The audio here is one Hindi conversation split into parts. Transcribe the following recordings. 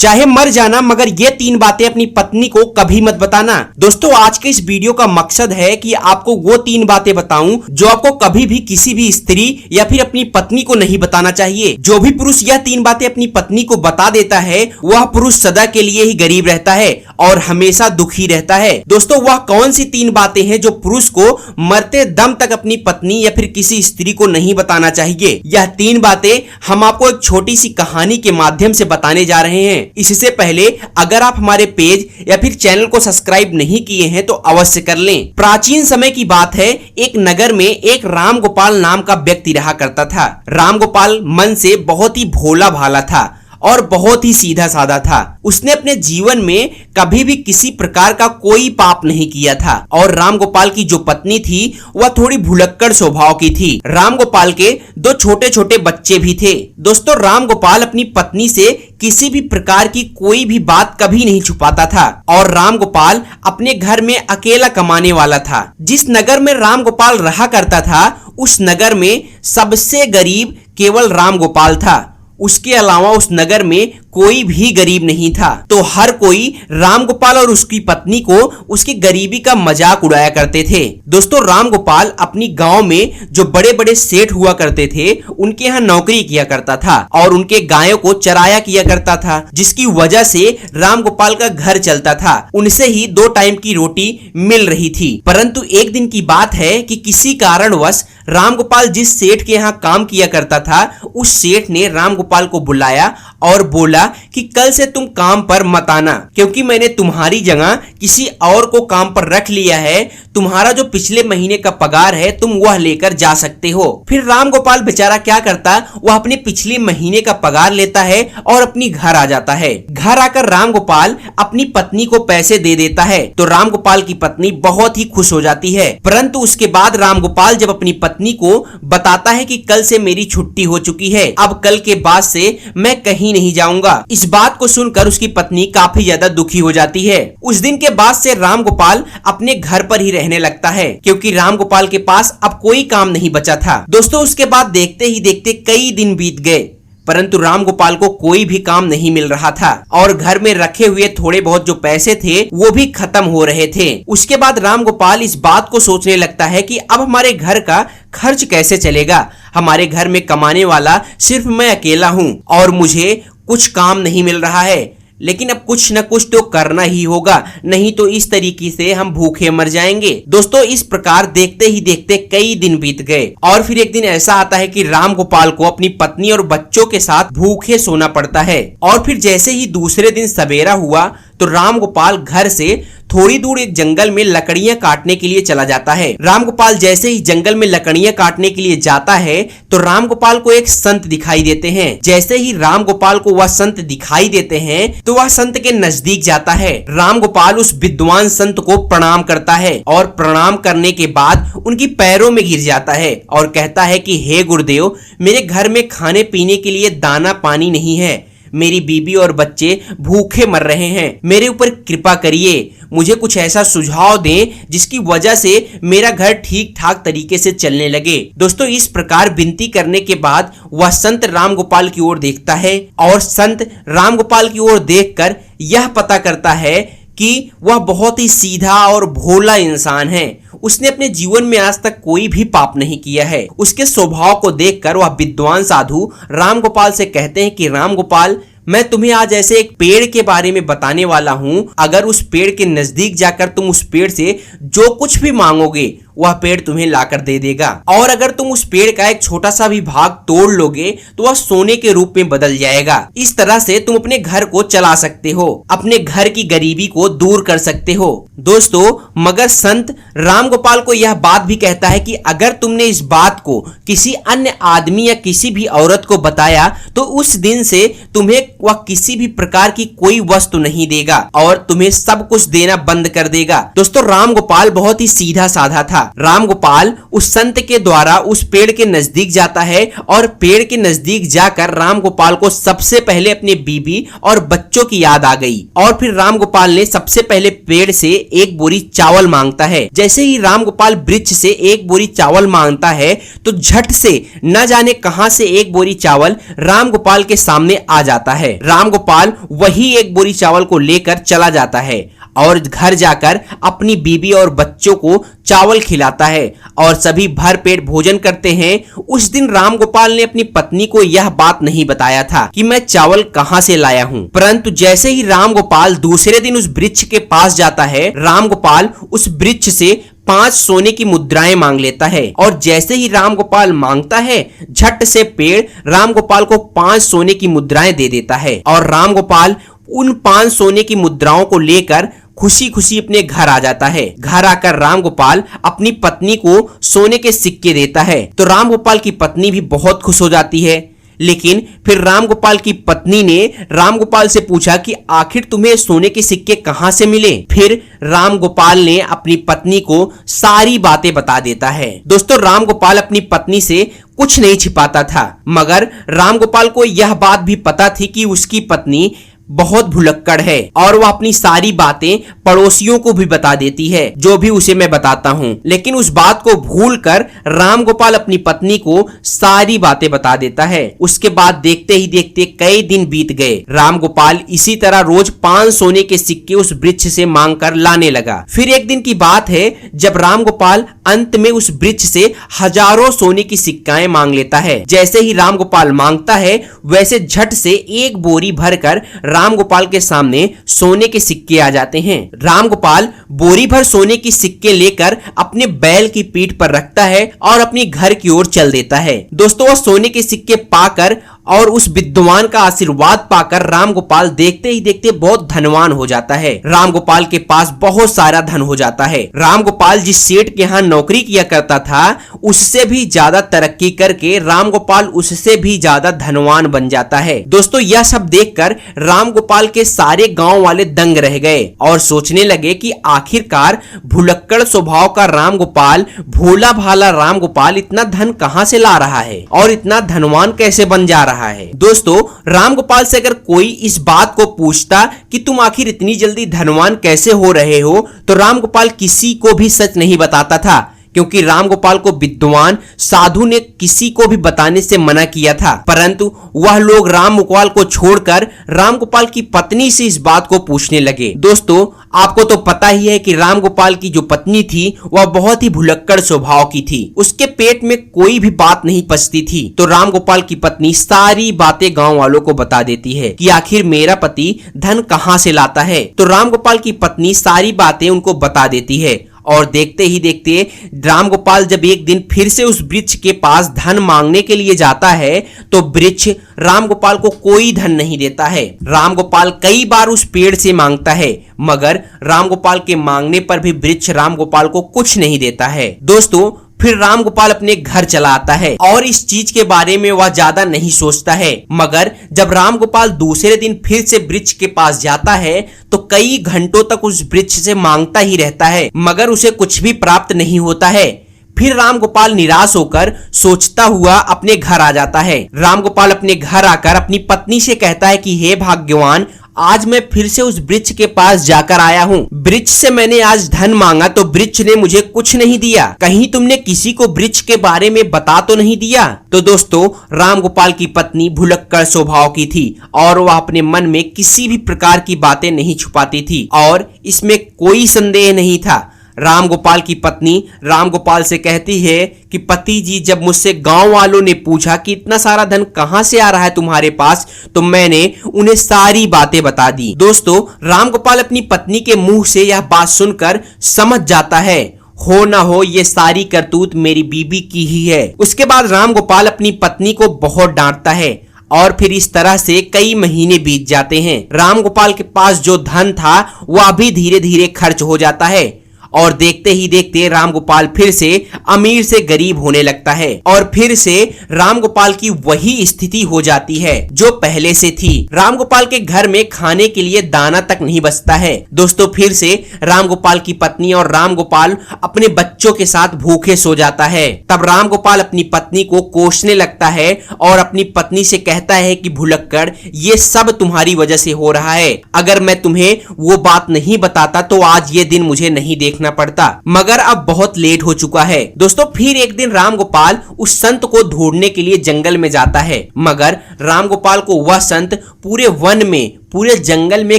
चाहे मर जाना, मगर ये 3 बातें अपनी पत्नी को कभी मत बताना। दोस्तों, आज के इस वीडियो का मकसद है कि आपको वो 3 बातें बताऊं जो आपको कभी भी किसी भी स्त्री या फिर अपनी पत्नी को नहीं बताना चाहिए। जो भी पुरुष यह 3 बातें अपनी पत्नी को बता देता है, वह पुरुष सदा के लिए ही गरीब रहता है और हमेशा दुखी रहता है। दोस्तों, वह कौन सी 3 बातें हैं जो पुरुष को मरते दम तक अपनी पत्नी या फिर किसी स्त्री को नहीं बताना चाहिए? यह 3 बातें हम आपको एक छोटी सी कहानी के माध्यम से बताने जा रहे हैं। इससे पहले अगर आप हमारे पेज या फिर चैनल को सब्सक्राइब नहीं किए हैं तो अवश्य कर लें। प्राचीन समय की बात है, एक नगर में एक राम गोपाल नाम का व्यक्ति रहा करता था। राम गोपाल मन से बहुत ही भोला भाला था और बहुत ही सीधा साधा था। उसने अपने जीवन में कभी भी किसी प्रकार का कोई पाप नहीं किया था और राम गोपाल की जो पत्नी थी वह थोड़ी भुलक्कड़ स्वभाव की थी। राम गोपाल के 2 छोटे छोटे बच्चे भी थे। दोस्तों, राम गोपाल अपनी पत्नी से किसी भी प्रकार की कोई भी बात कभी नहीं छुपाता था और राम गोपाल अपने घर में अकेला कमाने वाला था। जिस नगर में राम गोपाल रहा करता था, उस नगर में सबसे गरीब केवल राम गोपाल था। उसके अलावा उस नगर में कोई भी गरीब नहीं था। तो हर कोई राम गोपाल और उसकी पत्नी को उसकी गरीबी का मजाक उड़ाया करते थे। दोस्तों, राम गोपाल अपनी गांव में जो बड़े बड़े सेठ हुआ करते थे, उनके यहाँ नौकरी किया करता था और उनके गायों को चराया किया करता था, जिसकी वजह से राम गोपाल का घर चलता था। उनसे ही 2 टाइम की रोटी मिल रही थी। परंतु एक दिन की बात है कि किसी कारणवश राम गोपाल जिस सेठ के यहाँ काम किया करता था, उस सेठ ने राम गोपाल को बुलाया और बोला कि कल से तुम काम पर मत आना, क्योंकि मैंने तुम्हारी जगह किसी और को काम पर रख लिया है। तुम्हारा जो पिछले महीने का पगार है, तुम वह लेकर जा सकते हो। फिर राम गोपाल बेचारा क्या करता, वह अपने पिछले महीने का पगार लेता है और अपनी घर आ जाता है। घर आकर राम गोपाल अपनी पत्नी को पैसे दे देता है तो राम गोपाल की पत्नी बहुत ही खुश हो जाती है। परंतु उसके बाद राम गोपाल जब अपनी पत्नी को बताता है कि कल से मेरी छुट्टी हो चुकी है, अब कल के बाद से मैं कहीं नहीं जाऊंगा। इस बात को सुनकर उसकी पत्नी काफी ज्यादा दुखी हो जाती है। उस दिन के बाद से राम गोपाल अपने घर पर ही रहने लगता है, क्योंकि राम गोपाल के पास अब कोई काम नहीं बचा था। दोस्तों, उसके बाद देखते ही देखते कई दिन बीत गए, परंतु राम गोपाल को कोई भी काम नहीं मिल रहा था और घर में रखे हुए थोड़े बहुत जो पैसे थे वो भी खत्म हो रहे थे। उसके बाद राम गोपाल इस बात को सोचने लगता है कि अब हमारे घर का खर्च कैसे चलेगा। हमारे घर में कमाने वाला सिर्फ मैं अकेला हूँ और मुझे कुछ काम नहीं मिल रहा है, लेकिन अब कुछ न कुछ तो करना ही होगा, नहीं तो इस तरीके से हम भूखे मर जाएंगे। दोस्तों, इस प्रकार देखते ही देखते कई दिन बीत गए और फिर एक दिन ऐसा आता है कि राम गोपाल को अपनी पत्नी और बच्चों के साथ भूखे सोना पड़ता है। और फिर जैसे ही दूसरे दिन सवेरा हुआ तो राम गोपाल घर से थोड़ी दूर एक जंगल में लकड़ियां काटने के लिए चला जाता है। राम गोपाल जैसे ही जंगल में लकड़ियां काटने के लिए जाता है तो राम गोपाल को एक संत दिखाई देते हैं। जैसे ही राम गोपाल को वह संत दिखाई देते हैं तो वह संत के नजदीक जाता है। राम गोपाल उस विद्वान संत को प्रणाम करता है और प्रणाम करने के बाद उनकी पैरों में गिर जाता है और कहता है कि हे गुरुदेव, मेरे घर में खाने पीने के लिए दाना पानी नहीं है, मेरी बीबी और बच्चे भूखे मर रहे हैं, मेरे ऊपर कृपा करिए, मुझे कुछ ऐसा सुझाव दें जिसकी वजह से मेरा घर ठीक ठाक तरीके से चलने लगे। दोस्तों, इस प्रकार विनती करने के बाद वह संत राम गोपाल की ओर देखता है और संत राम गोपाल की ओर देखकर यह पता करता है कि वह बहुत ही सीधा और भोला इंसान है। उसने अपने जीवन में आज तक कोई भी पाप नहीं किया है। उसके स्वभाव को देखकर वह विद्वान साधु राम गोपाल से कहते हैं कि राम गोपाल, मैं तुम्हें आज ऐसे एक पेड़ के बारे में बताने वाला हूँ। अगर उस पेड़ के नजदीक जाकर तुम उस पेड़ से जो कुछ भी मांगोगे वह पेड़ तुम्हें लाकर दे देगा, और अगर तुम उस पेड़ का एक छोटा सा भी भाग तोड़ लोगे तो वह सोने के रूप में बदल जाएगा। इस तरह से तुम अपने घर को चला सकते हो, अपने घर की गरीबी को दूर कर सकते हो। दोस्तों, मगर संत राम गोपाल को यह बात भी कहता है कि अगर तुमने इस बात को किसी अन्य आदमी या किसी भी औरत को बताया तो उस दिन से तुम्हें वह किसी भी प्रकार की कोई वस्तु नहीं देगा और तुम्हें सब कुछ देना बंद कर देगा। दोस्तों, राम गोपाल बहुत ही सीधा साधा था राम गोपाल उस संत के द्वारा उस पेड़ के नजदीक जाता है और पेड़ के नजदीक जाकर राम गोपाल को सबसे पहले अपनी बीबी और बच्चों की याद आ गई और फिर राम गोपाल ने सबसे पहले पेड़ से एक बोरी चावल मांगता है। जैसे ही राम गोपाल वृक्ष से एक बोरी चावल मांगता है तो झट से न जाने कहां से एक बोरी चावल राम गोपाल के सामने आ जाता है। राम गोपाल वही एक बोरी चावल को लेकर चला जाता है और घर जाकर अपनी बीबी और बच्चों को चावल खिलाता है और सभी भर पेट भोजन करते हैं। उस दिन राम गोपाल ने अपनी पत्नी को यह बात नहीं बताया था कि मैं चावल कहां से लाया हूं, परंतु जैसे ही राम गोपाल दूसरे दिन उस वृक्ष के पास जाता है, राम गोपाल उस वृक्ष से 5 सोने की मुद्राएं मांग लेता है और जैसे ही राम गोपाल मांगता है, झट से पेड़ राम गोपाल को 5 सोने की मुद्राएं दे देता है और राम गोपाल उन 5 सोने की मुद्राओं को लेकर खुशी खुशी अपने घर आ जाता है। घर आकर राम गोपाल अपनी पत्नी को सोने के सिक्के देता है तो राम गोपाल की पत्नी भी बहुत खुश हो जाती है। लेकिन फिर राम गोपाल की पत्नी ने राम गोपाल से पूछा कि आखिर तुम्हें सोने के सिक्के कहां से मिले। फिर राम गोपाल ने अपनी पत्नी को सारी बातें बता देता है। दोस्तों, राम गोपाल अपनी पत्नी से कुछ नहीं छिपाता था, मगर राम गोपाल को यह बात भी पता थी कि उसकी पत्नी बहुत भुलक्कड़ है और वह अपनी सारी बातें पड़ोसियों को भी बता देती है, जो भी उसे मैं बताता हूँ। लेकिन उस बात को भूलकर राम गोपाल अपनी पत्नी को सारी बातें बता देता है। उसके बाद देखते ही देखते कई दिन बीत गए। राम गोपाल इसी तरह रोज 5 सोने के सिक्के उस वृक्ष से मांग कर लाने लगा। फिर एक दिन की बात है जब राम गोपाल अंत में उस वृक्ष से हजारों सोने की सिक्काएं मांग लेता है। जैसे ही राम गोपाल मांगता है, वैसे झट से एक बोरी भरकर राम गोपाल के सामने सोने के सिक्के आ जाते हैं। राम गोपाल बोरी भर सोने की सिक्के लेकर अपने बैल की पीठ पर रखता है और अपनी घर की ओर चल देता है। दोस्तों, वह सोने के सिक्के पाकर और उस विद्वान का आशीर्वाद पाकर राम गोपाल देखते ही देखते बहुत धनवान हो जाता है। राम गोपाल के पास बहुत सारा धन हो जाता है। राम गोपाल जिस सेठ के यहाँ नौकरी किया करता था, उससे भी ज्यादा तरक्की करके राम गोपाल उससे भी ज्यादा धनवान बन जाता है। दोस्तों, यह सब देखकर राम गोपाल के सारे गांव वाले दंग रह गए और सोचने लगे कि आखिरकार भुलक्कड़ स्वभाव का राम गोपाल, भोला भाला राम गोपाल इतना धन कहां से ला रहा है और इतना धनवान कैसे बन जा रहा है। दोस्तों, राम गोपाल से अगर कोई इस बात को पूछता कि तुम आखिर इतनी जल्दी धनवान कैसे हो रहे हो, तो राम गोपाल किसी को भी सच नहीं बताता था, क्योंकि राम गोपाल को विद्वान साधु ने किसी को भी बताने से मना किया था। परंतु वह लोग राम गोपाल को छोड़कर राम गोपाल की पत्नी से इस बात को पूछने लगे। दोस्तों, आपको तो पता ही है कि राम गोपाल की जो पत्नी थी वह बहुत ही भुलक्कड़ स्वभाव की थी। उसके पेट में कोई भी बात नहीं पचती थी। तो राम गोपाल की पत्नी सारी बातें गांव वालों को बता देती है कि आखिर मेरा पति धन कहां से लाता है। तो राम गोपाल की पत्नी सारी बातें उनको बता देती है और देखते ही देखते राम गोपाल जब एक दिन फिर से उस वृक्ष के पास धन मांगने के लिए जाता है, तो वृक्ष राम गोपाल को कोई धन नहीं देता है। राम गोपाल कई बार उस पेड़ से मांगता है, मगर राम गोपाल के मांगने पर भी वृक्ष राम गोपाल को कुछ नहीं देता है। दोस्तों, फिर राम गोपाल अपने घर चला आता है और इस चीज के बारे में वह ज्यादा नहीं सोचता है। मगर जब राम गोपाल दूसरे दिन फिर से वृक्ष के पास जाता है, तो कई घंटों तक उस वृक्ष से मांगता ही रहता है, मगर उसे कुछ भी प्राप्त नहीं होता है। फिर राम गोपाल निराश होकर सोचता हुआ अपने घर आ जाता है। राम गोपाल अपने घर आकर अपनी पत्नी से कहता है कि हे भाग्यवान, आज मैं फिर से उस वृक्ष के पास जाकर आया हूँ। वृक्ष से मैंने आज धन मांगा तो वृक्ष ने मुझे कुछ नहीं दिया। कहीं तुमने किसी को वृक्ष के बारे में बता तो नहीं दिया? तो दोस्तों, राम गोपाल की पत्नी भुलक्कड़ स्वभाव की थी और वह अपने मन में किसी भी प्रकार की बातें नहीं छुपाती थी और इसमें कोई संदेह नहीं था। राम गोपाल की पत्नी राम गोपाल से कहती है कि पति जी, जब मुझसे गांव वालों ने पूछा कि इतना सारा धन कहां से आ रहा है तुम्हारे पास, तो मैंने उन्हें सारी बातें बता दी। दोस्तों, राम गोपाल अपनी पत्नी के मुंह से यह बात सुनकर समझ जाता है, हो ना हो ये सारी करतूत मेरी बीबी की ही है। उसके बाद राम गोपाल अपनी पत्नी को बहुत डांटता है और फिर इस तरह से कई महीने बीत जाते हैं। राम गोपाल के पास जो धन था वह भी धीरे धीरे खर्च हो जाता है और देखते ही देखते रामगोपाल फिर से अमीर से गरीब होने लगता है और फिर से रामगोपाल की वही स्थिति हो जाती है जो पहले से थी। रामगोपाल के घर में खाने के लिए दाना तक नहीं बचता है। दोस्तों फिर से रामगोपाल की पत्नी और रामगोपाल अपने बच्चों के साथ भूखे सो जाता है। तब रामगोपाल अपनी पत्नी को कोसने लगता है और अपनी पत्नी से कहता है कि भुलक्कड़, ये सब तुम्हारी वजह से हो रहा है। अगर मैं तुम्हें वो बात नहीं बताता तो आज ये दिन मुझे नहीं देखना पड़ता, मगर अब बहुत लेट हो चुका है। दोस्तों फिर एक दिन रामगोपाल उस संत को ढूंढने के लिए जंगल में जाता है, मगर रामगोपाल को वह संत पूरे वन में, पूरे जंगल में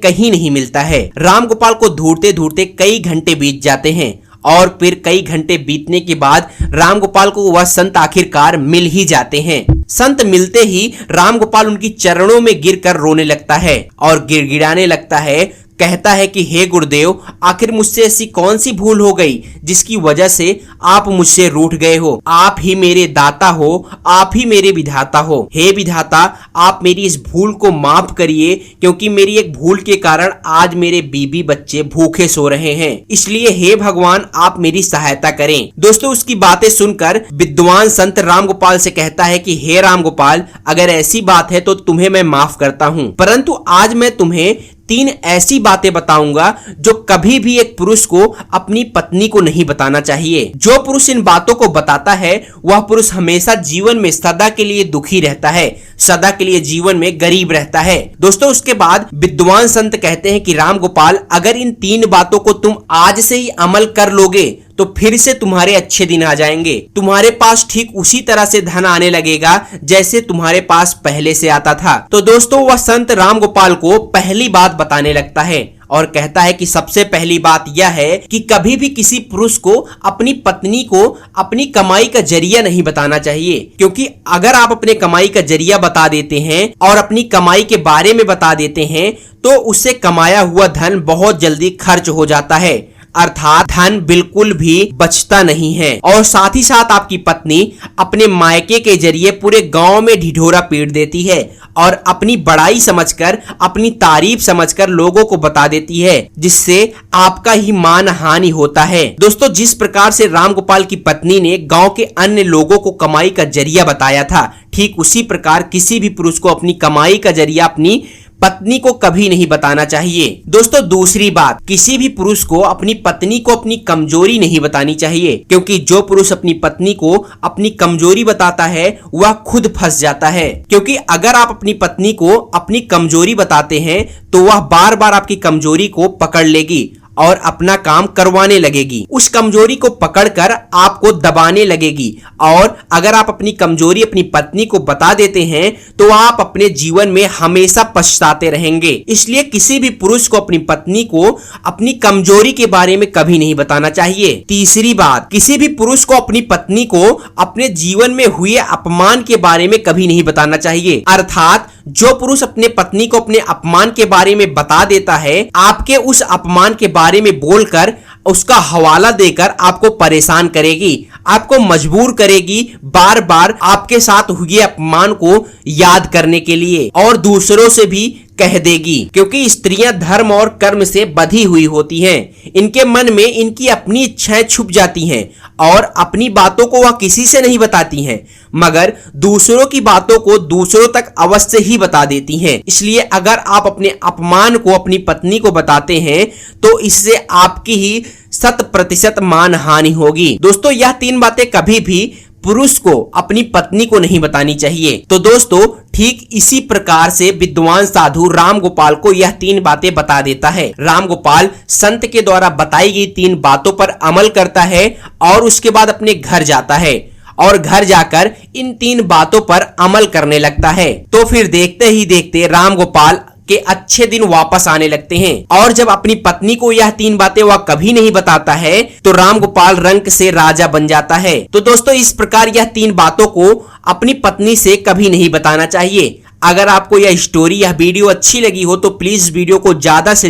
कहीं नहीं मिलता है। रामगोपाल को ढूंढते ढूंढते कई घंटे बीत जाते हैं और फिर कई घंटे बीतने के बाद रामगोपाल को वह संत आखिरकार मिल ही जाते हैं। संत मिलते ही रामगोपाल उनकी चरणों में गिरकर रोने लगता है और गिड़गिड़ाने लगता है। कहता है कि हे गुरुदेव, आखिर मुझसे ऐसी कौन सी भूल हो गई जिसकी वजह से आप मुझसे रूठ गए हो। आप ही मेरे दाता हो, आप ही मेरे विधाता हो। हे विधाता, आप मेरी इस भूल को माफ करिए, क्योंकि मेरी एक भूल के कारण आज मेरे बीबी बच्चे भूखे सो रहे हैं। इसलिए हे भगवान, आप मेरी सहायता करें। दोस्तों उसकी बातें सुनकर विद्वान संत रामगोपाल से कहता है कि हे रामगोपाल, अगर ऐसी बात है तो तुम्हें मैं माफ करता हूँ, परंतु आज मैं तुम्हें 3 ऐसी बातें बताऊंगा जो कभी भी एक पुरुष को अपनी पत्नी को नहीं बताना चाहिए। जो पुरुष इन बातों को बताता है वह पुरुष हमेशा जीवन में सदा के लिए दुखी रहता है, सदा के लिए जीवन में गरीब रहता है। दोस्तों उसके बाद विद्वान संत कहते हैं कि रामगोपाल, अगर इन 3 बातों को तुम आज से ही अमल कर लोगे तो फिर से तुम्हारे अच्छे दिन आ जाएंगे। तुम्हारे पास ठीक उसी तरह से धन आने लगेगा जैसे तुम्हारे पास पहले से आता था। तो दोस्तों वह संत रामगोपाल को पहली बात बताने लगता है और कहता है कि सबसे पहली बात यह है कि कभी भी किसी पुरुष को अपनी पत्नी को अपनी कमाई का जरिया नहीं बताना चाहिए, क्योंकि अगर आप अपने कमाई का जरिया बता देते हैं और अपनी कमाई के बारे में बता देते हैं तो उससे कमाया हुआ धन बहुत जल्दी खर्च हो जाता है, अर्थात धन बिल्कुल भी बचता नहीं है। और साथ ही साथ आपकी पत्नी अपने मायके के जरिए पूरे गांव में ढिढोरा पीट देती है और अपनी बड़ाई समझकर, अपनी तारीफ समझकर लोगों को बता देती है, जिससे आपका ही मान हानि होता है। दोस्तों जिस प्रकार से रामगोपाल की पत्नी ने गांव के अन्य लोगों को कमाई का जरिया बताया था, ठीक उसी प्रकार किसी भी पुरुष को अपनी कमाई का जरिया अपनी पत्नी को कभी नहीं बताना चाहिए। दोस्तों दूसरी बात, किसी भी पुरुष को अपनी पत्नी को अपनी कमजोरी नहीं बतानी चाहिए, क्योंकि जो पुरुष अपनी पत्नी को अपनी कमजोरी बताता है वह खुद फंस जाता है। क्योंकि अगर आप अपनी पत्नी को अपनी कमजोरी बताते हैं तो वह बार बार आपकी कमजोरी को पकड़ लेगी और अपना काम करवाने लगेगी, उस कमजोरी को पकड़कर आपको दबाने लगेगी। और अगर आप अपनी कमजोरी अपनी पत्नी को बता देते हैं तो आप अपने जीवन में हमेशा पछताते रहेंगे। इसलिए किसी भी पुरुष को अपनी पत्नी को अपनी कमजोरी के बारे में कभी नहीं बताना चाहिए। तीसरी बात, किसी भी पुरुष को अपनी पत्नी को अपने जीवन में हुए अपमान के बारे में कभी नहीं बताना चाहिए, अर्थात जो पुरुष अपने पत्नी को अपने अपमान के बारे में बता देता है, आपके उस अपमान के बारे में बोलकर उसका हवाला देकर आपको परेशान करेगी, आपको मजबूर करेगी बार बार आपके साथ हुए अपमान को याद करने के लिए और दूसरों से भी कह देगी, क्योंकि स्त्रियां धर्म और कर्म से बधी हुई होती हैं। इनके मन में इनकी अपनी इच्छाएं छुप जाती हैं और अपनी बातों को वह किसी से नहीं बताती हैं, मगर दूसरों की बातों को दूसरों तक अवश्य ही बता देती हैं। इसलिए अगर आप अपने अपमान को अपनी पत्नी को बताते हैं तो इससे आपकी ही 100% मान हानि होगी। दोस्तों यह 3 बातें कभी भी पुरुष को अपनी पत्नी को नहीं बतानी चाहिए। तो दोस्तों ठीक इसी प्रकार से विद्वान साधु रामगोपाल को यह 3 बातें बता देता है। रामगोपाल संत के द्वारा बताई गई 3 बातों पर अमल करता है और उसके बाद अपने घर जाता है और घर जाकर इन 3 बातों पर अमल करने लगता है। तो फिर देखते ही देखते रामगोपाल के अच्छे दिन वापस आने लगते हैं और जब अपनी पत्नी को यह 3 बातें वह कभी नहीं बताता है तो रामगोपाल रंक से राजा बन जाता है। तो दोस्तों इस प्रकार यह 3 बातों को अपनी पत्नी से कभी नहीं बताना चाहिए। अगर आपको यह स्टोरी, यह वीडियो अच्छी लगी हो तो प्लीज वीडियो को ज्यादा से